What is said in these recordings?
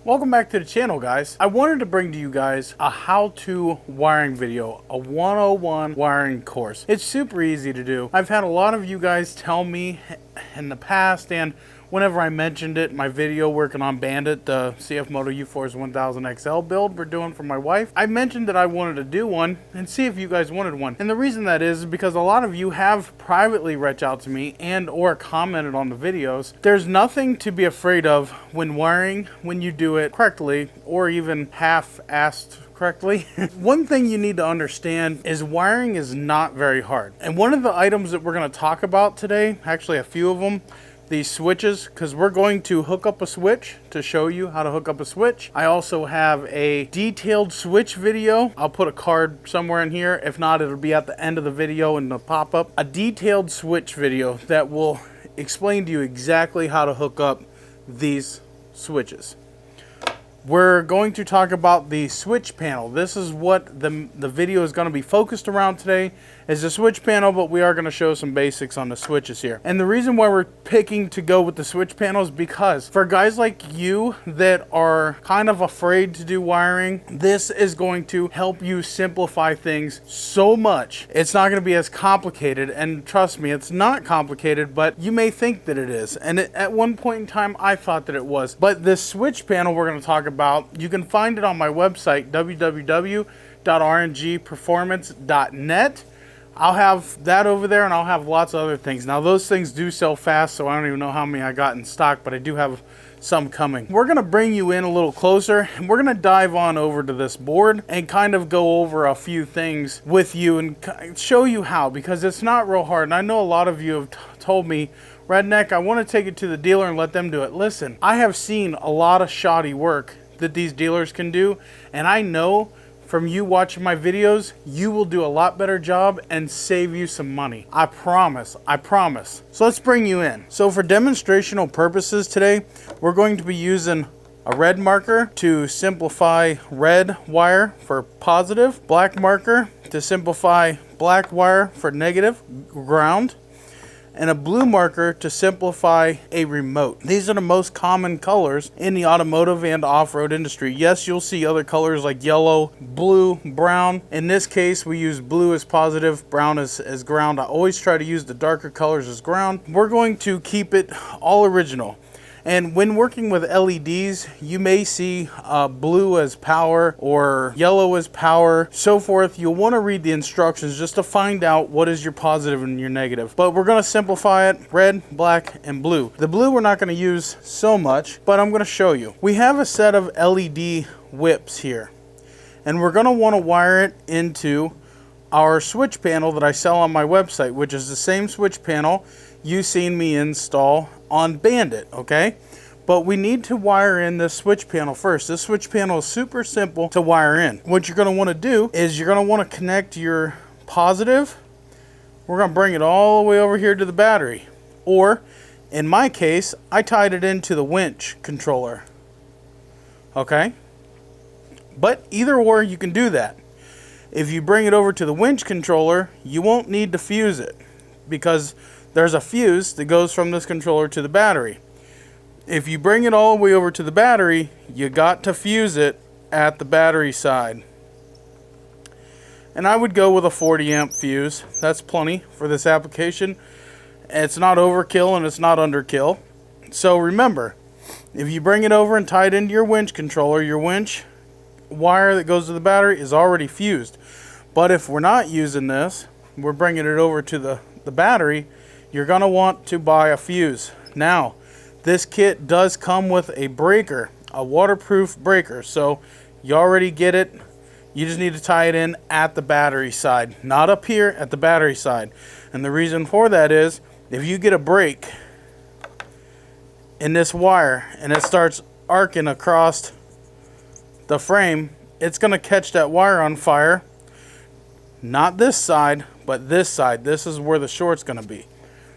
Welcome back to the channel, guys. I wanted to bring to you guys a how-to wiring video, a 101 wiring course. It's super easy to do. I've had a lot of you guys tell me in the past, and whenever I mentioned it in my video working on Bandit, the CFMOTO U-Force 1000 XL build we're doing for my wife, I mentioned that I wanted to do one and see if you guys wanted one. And the reason that is because a lot of you have privately reached out to me and or commented on the videos. There's nothing to be afraid of when wiring, when you do it correctly or even half-assed correctly. One thing you need to understand is wiring is not very hard. And one of the items that we're going to talk about today, actually a few of them, these switches, because we're going to hook up a switch to show you how to hook up a switch. I also have a detailed switch video. I'll put a card somewhere in here. If not, it'll be at the end of the video in the pop-up. A detailed switch video that will explain to you exactly how to hook up these switches. We're going to talk about the switch panel. This is what the video is going to be focused around today, is the switch panel, but we are going to show some basics on the switches here. And the reason why we're picking to go with the switch panel is because for guys like you that are kind of afraid to do wiring, this is going to help you simplify things so much. It's not going to be as complicated, and trust me, it's not complicated, but you may think that it is. And at one point in time, I thought that it was. But this switch panel we're going to talk about, you can find it on my website, www.rngperformance.net. I'll have that over there, and I'll have lots of other things. Now, those things do sell fast, so I don't even know how many I got in stock, but I do have some coming. We're going to bring you in a little closer, and we're going to dive on over to this board and kind of go over a few things with you and show you how, because it's not real hard. And I know a lot of you have told me, R.N.G, I want to take it to the dealer and let them do it. Listen, I have seen a lot of shoddy work that these dealers can do, and I know from you watching my videos, you will do a lot better job and save you some money. I promise, I promise. So let's bring you in. So for demonstrational purposes today, we're going to be using a red marker to simplify red wire for positive, black marker to simplify black wire for negative, ground, and a blue marker to simplify a remote. These are the most common colors in the automotive and off-road industry. Yes, you'll see other colors like yellow, blue, brown. In this case, we use blue as positive, brown as ground. I always try to use the darker colors as ground. We're going to keep it all original. And when working with LEDs, you may see blue as power or yellow as power, so forth. You'll want to read the instructions just to find out what is your positive and your negative. But we're going to simplify it: red, black, and blue. The blue we're not going to use so much, but I'm going to show you. We have a set of LED whips here, and we're going to want to wire it into our switch panel that I sell on my website, which is the same switch panel you've seen me install on Bandit, okay? But we need to wire in this switch panel first. This switch panel is super simple to wire in. What you're going to want to do is you're going to want to connect your positive. We're going to bring it all the way over here to the battery. Or, in my case, I tied it into the winch controller, okay? But either or, you can do that. If you bring it over to the winch controller, you won't need to fuse it, because there's a fuse that goes from this controller to the battery. If you bring it all the way over to the battery, you got to fuse it at the battery side. And I would go with a 40 amp fuse. That's plenty for this application. It's not overkill and it's not underkill. So remember, if you bring it over and tie it into your winch controller, your winch wire that goes to the battery is already fused. But if we're not using this, we're bringing it over to the battery, you're going to want to buy a fuse. Now, this kit does come with a breaker, a waterproof breaker, so you already get it. You just need to tie it in at the battery side, not up here, at the battery side. And the reason for that is, if you get a break in this wire and it starts arcing across the frame, it's going to catch that wire on fire. Not this side, but this side. This is where the short's going to be.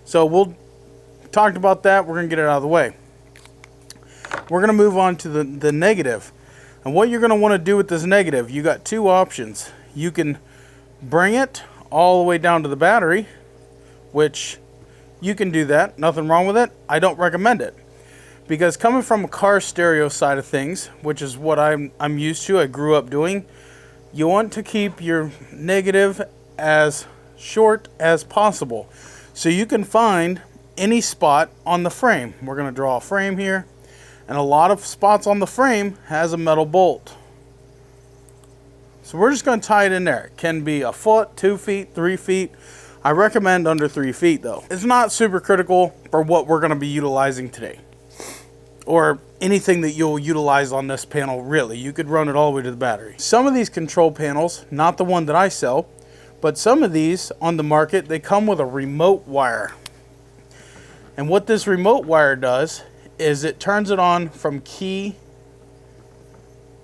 So we'll talk about that. We're going to get it out of the way. We're going to move on to the negative. And what you're going to want to do with this negative, you got two options. You can bring it all the way down to the battery, which you can do that. Nothing wrong with it. I don't recommend it. Because coming from a car stereo side of things, which is what I'm used to, I grew up doing, you want to keep your negative as short as possible. So you can find any spot on the frame. We're going to draw a frame here, and a lot of spots on the frame has a metal bolt. So we're just going to tie it in there. It can be a foot, 2 feet, 3 feet. I recommend under 3 feet though. It's not super critical for what we're going to be utilizing today, or anything that you'll utilize on this panel really. You could run it all the way to the battery. Some of these control panels, not the one that I sell, but some of these on the market, they come with a remote wire. And what this remote wire does is it turns it on from key,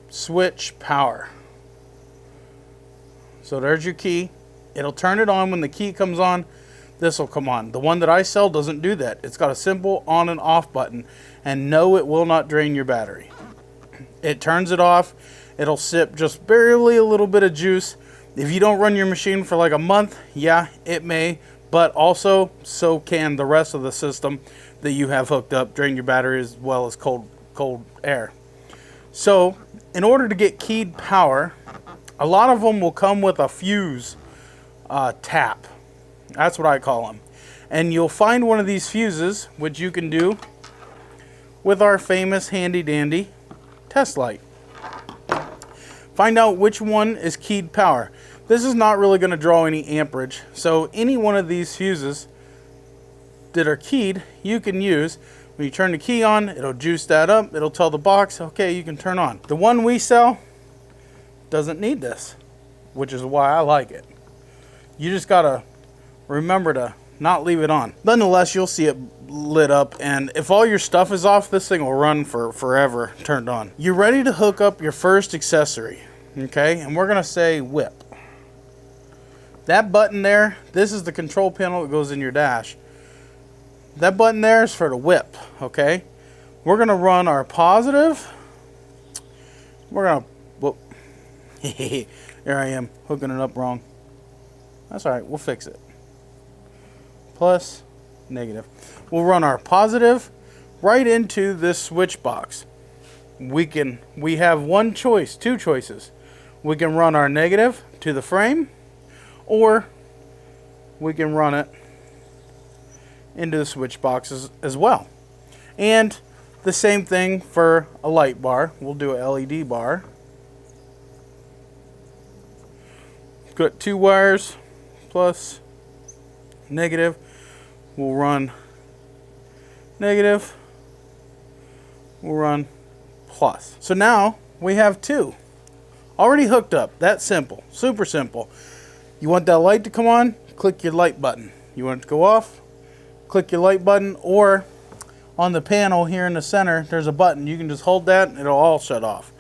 switch, power. So there's your key. It'll turn it on when the key comes on. This will come on. The one that I sell doesn't do that. It's got a simple on and off button. And no, it will not drain your battery. It turns it off. It'll sip just barely a little bit of juice. If you don't run your machine for like a month, yeah, it may. But also, so can the rest of the system that you have hooked up drain your battery as well as cold air. So, in order to get keyed power, a lot of them will come with a fuse tap. That's what I call them. And you'll find one of these fuses, which you can do with our famous handy dandy test light. Find out which one is keyed power. This is not really going to draw any amperage, so any one of these fuses that are keyed you can use. When you turn the key on, it'll juice that up. It'll tell the box, okay, you can turn on. The one we sell doesn't need this, which is why I like it. You just gotta remember to not leave it on. Nonetheless, you'll see it lit up, and if all your stuff is off, this thing will run for forever turned on. You're ready to hook up your first accessory, okay? And we're gonna say whip. That button there, this is the control panel that goes in your dash. That button there is for the whip, okay? We're gonna run our positive. We're gonna, whoop. There I am, hooking it up wrong. That's all right, we'll fix it. Plus, negative. We'll run our positive right into this switch box. We have one choice, two choices. We can run our negative to the frame, or we can run it into the switch boxes as well. And the same thing for a light bar. We'll do a LED bar. Got 2 wires, plus, negative. We'll run negative. We'll run plus. So now we have 2 already hooked up. That's simple, super simple. You want that light to come on, click your light button. You want it to go off, click your light button, or on the panel here in the center, there's a button. You can just hold that and it'll all shut off.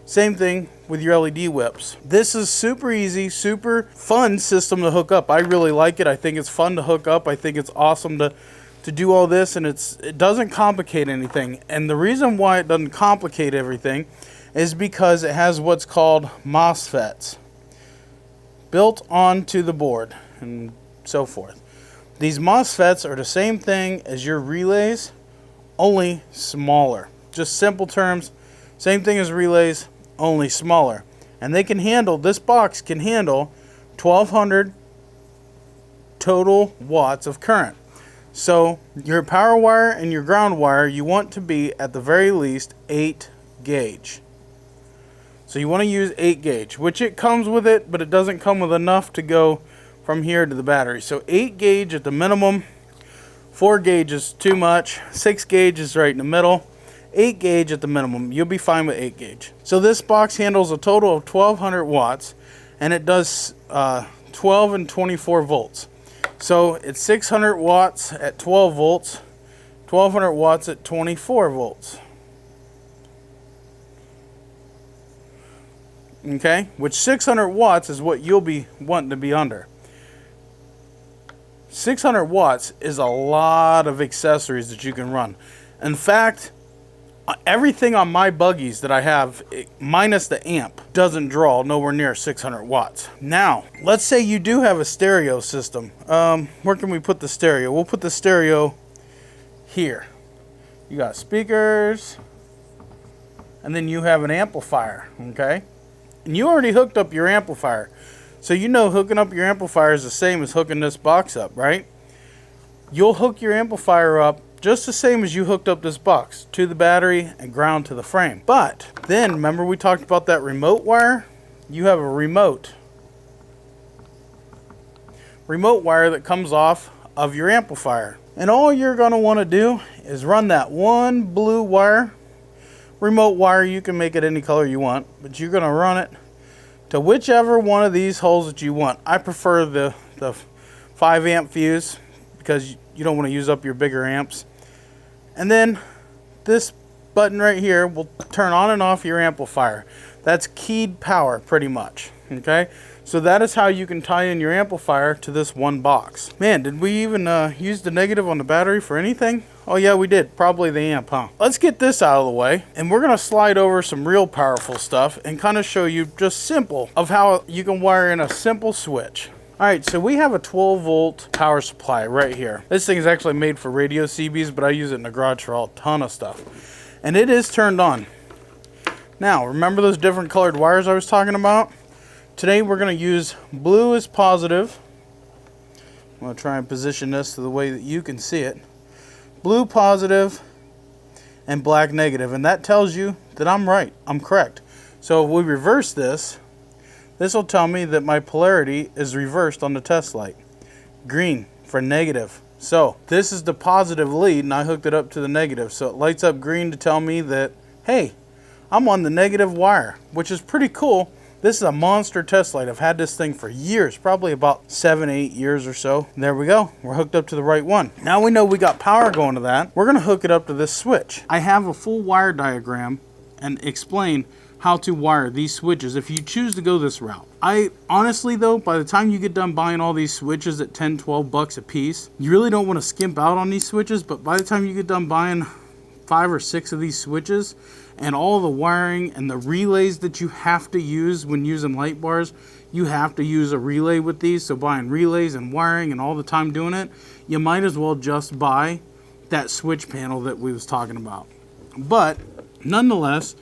Same thing with your LED whips. This is super easy, super fun system to hook up. I really like it. I think it's fun to hook up. I think it's awesome to do all this, and it doesn't complicate anything. And the reason why it doesn't complicate everything is because it has what's called MOSFETs built onto the board and so forth. These MOSFETs are the same thing as your relays, only smaller. Just simple terms, same thing as relays, only smaller. And they can handle, this box can handle 1200 total watts of current. So your power wire and your ground wire, you want to be at the very least 8 gauge. So you want to use 8 gauge, which it comes with it, but it doesn't come with enough to go from here to the battery. So 8 gauge at the minimum, 4 gauge is too much, 6 gauge is right in the middle, 8 gauge at the minimum. You'll be fine with 8 gauge. So this box handles a total of 1200 watts, and it does 12 and 24 volts. So it's 600 watts at 12 volts, 1200 watts at 24 volts. Okay, which 600 watts is what you'll be wanting to be under. 600 watts is a lot of accessories that you can run. In fact, everything on my buggies that I have, minus the amp, doesn't draw nowhere near 600 watts. Now, let's say you do have a stereo system. Where can we put the stereo? We'll put the stereo here. you got speakers, and then you have an amplifier, okay? And you already hooked up your amplifier. So you know hooking up your amplifier is the same as hooking this box up, right? You'll hook your amplifier up just the same as you hooked up this box to the battery and ground to the frame. But then, remember we talked about that remote wire? You have a remote wire that comes off of your amplifier. And all you're going to want to do is run that one blue wire, remote wire. You can make it any color you want, but you're going to run it to whichever one of these holes that you want. I prefer the 5 amp fuse because you don't want to use up your bigger amps. And then this button right here will turn on and off your amplifier. That's keyed power pretty much, okay? So that is how you can tie in your amplifier to this one box. Man, did we even use the negative on the battery for anything? Oh yeah, we did. Probably the amp, huh? Let's get this out of the way, and we're gonna slide over some real powerful stuff and kind of show you just simple of how you can wire in a simple switch. All right, so we have a 12-volt power supply right here. This thing is actually made for radio CBs, but I use it in the garage for a ton of stuff. And it is turned on. Now, remember those different colored wires I was talking about? Today we're going to use blue as positive. I'm going to try and position this to the way that you can see it. Blue positive and black negative. And that tells you that I'm right. I'm correct. So if we reverse this, this will tell me that my polarity is reversed on the test light. Green for negative. So this is the positive lead and I hooked it up to the negative. So it lights up green to tell me that, hey, I'm on the negative wire, which is pretty cool. This is a monster test light. I've had this thing for years, probably about 7-8 years or so. And there we go. We're hooked up to the right one. Now we know we got power going to that. We're going to hook it up to this switch. I have a full wire diagram and explain how to wire these switches if you choose to go this route. I honestly though, by the time you get done buying all these switches at 10-12 bucks a piece, you really don't want to skimp out on these switches, but by the time you get done buying 5 or 6 of these switches and all the wiring and the relays that you have to use when using light bars, you have to use a relay with these. So buying relays and wiring and all the time doing it, you might as well just buy that switch panel that we was talking about. But nonetheless,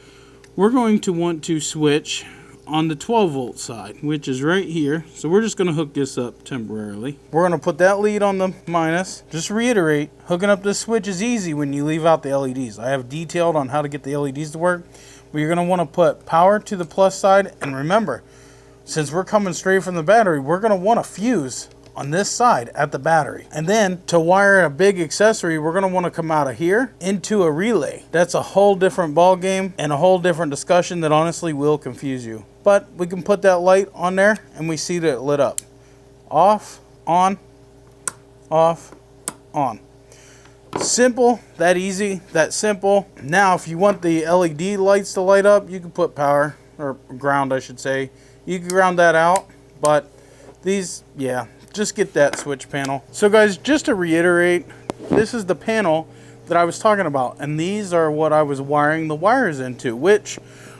we're going to want to switch on the 12-volt side, which is right here. So we're just going to hook this up temporarily. We're going to put that lead on the minus. Just reiterate, hooking up this switch is easy when you leave out the LEDs. I have detailed on how to get the LEDs to work. But you're going to want to put power to the plus side. And remember, since we're coming straight from the battery, we're going to want a fuse on this side at the battery. And then to wire a big accessory, we're going to want to come out of here into a relay. That's a whole different ball game and a whole different discussion that honestly will confuse you. But we can put that light on there and we see that it lit up. Off, on, off, on. Simple, that easy, that simple. Now if you want the LED lights to light up, you can put power, or ground I should say. You can ground that out, but these, yeah, just get that switch panel. So guys, just to reiterate, this is the panel that I was talking about, and these are what I was wiring the wires into, which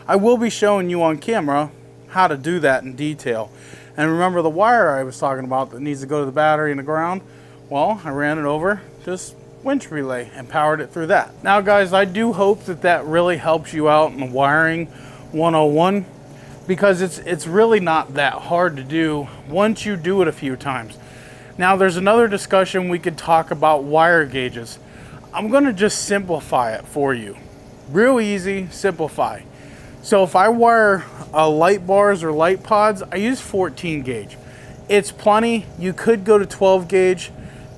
I will be showing you on camera how to do that in detail. And remember the wire I was talking about that needs to go to the battery and the ground? Well, I ran it over this winch relay and powered it through that. Now guys, I do hope that that really helps you out in wiring 101. Because it's really not that hard to do once you do it a few times. Now there's another discussion we could talk about wire gauges. I'm going to just simplify it for you. Real easy, simplify. So if I wire light bars or light pods, I use 14 gauge. It's plenty. You could go to 12 gauge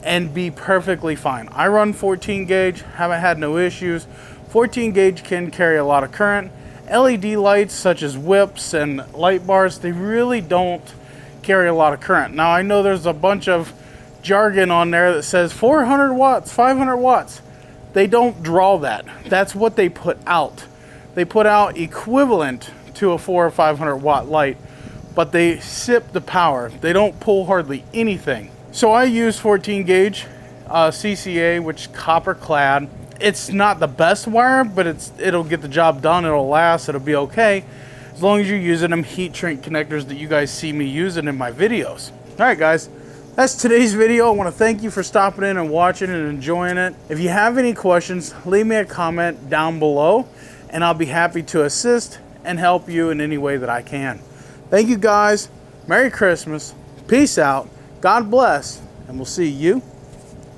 and be perfectly fine. I run 14 gauge, haven't had no issues. 14 gauge can carry a lot of current. LED lights such as whips and light bars, they really don't carry a lot of current. Now I know there's a bunch of jargon on there that says 400 watts, 500 watts. They don't draw that. That's what they put out. They put out equivalent to a 400 or 500 watt light, but they sip the power. They don't pull hardly anything. So I use 14 gauge CCA, which is copper clad. It's not the best wire, but it'll get the job done. It'll last. It'll be okay as long as you're using them heat shrink connectors that you guys see me using in my videos. All right, guys, That's today's video. I want to thank you for stopping in and watching and enjoying it. If you have any questions, leave me a comment down below and I'll be happy to assist and help you in any way that I can. Thank you guys. Merry Christmas. Peace out. God bless. And we'll see you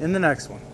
in the next one.